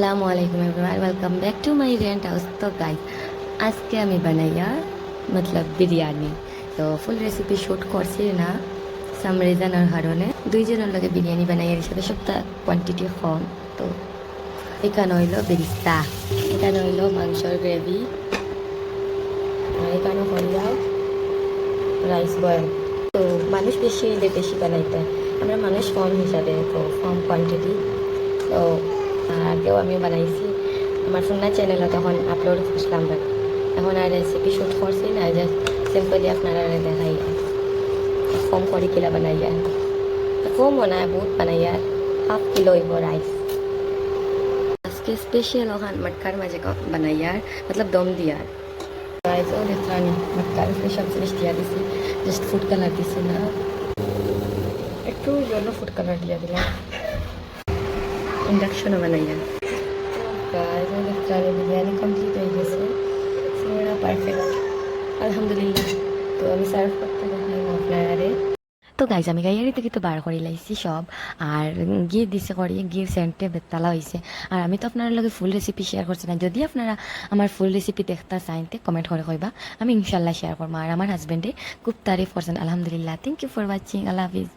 আসসালামু আলাইকুম everyone welcome back to my rent house. तो गाइस आज के আমি বানাইয়া मतलब বিরিয়ানি তো ফুল রেসিপি শুট করছি না সাম রিজনের কারণে দুইজনের লগে বিরিয়ানি বানাইয়া হিসাবে সবটা কোয়ান্টিটি কম। তো এখানে হইলো বেরিস্তা, এখানে হইলো মাংসর গ্রেভি, আর এখানে হইলো রাইস বয়েল। তো মানুষ বেশি হইলে বেশি বানাইতে, আমরা মানুষ কম হিসাবে তো কম কোয়ান্টিটি। তো আগেও আমিও বানাইছি, আমার ফোনা চ্যানেলে তখন আপলোড করছিলাম, বাট এখন আর রেসিপি শ্যুট করছি না, জাস্ট সিম্পলি আপনারা দেখাই কম করে কিলা বানাইয়া, কম বানায় বহুত বানাইয়া 1/2 কিলো হইব রাইস। আজকে স্পেশাল ওখান মটকার মাঝে বানাইয়ার মতলব দম দিয়ার রাইসও দেখলানি মটকার সব জিনিস দিয়া দিছি, জাস্ট ফুড কালার দিছি না, একটু জন্য ফুড কালার দিয়া দিলাম, ইন্ডাকশনও বানাইয়া। বিরিয়ানি কমপ্লিট হয়ে গেছে, পুরো পারফেক্ট আলহামদুলিল্লাহ। তো আমি সার্ভ করতে দেখাই আপনারে। তো গাইজ আমি গাইয়ারি থেকে তো বার করে লাইছি সব, আর গিয়ে দিছে করিয়ে গিয়ে সেন্টে বেতালা হয়েছে। আর আমি তো আপনার লগে ফুল রেসিপি শেয়ার করছি না, যদি আপনারা আমার ফুল রেসিপি দেখতে চাইতে কমেন্ট করে কইবা, আমি ইনশাল্লাহ শেয়ার করবো। আর আমার হাজব্যান্ডে খুব তারিফ করছেন আলহামদুলিল্লাহ। থ্যাংক ইউ ফর ওয়াচিং, আল্লাহ হাফিজ।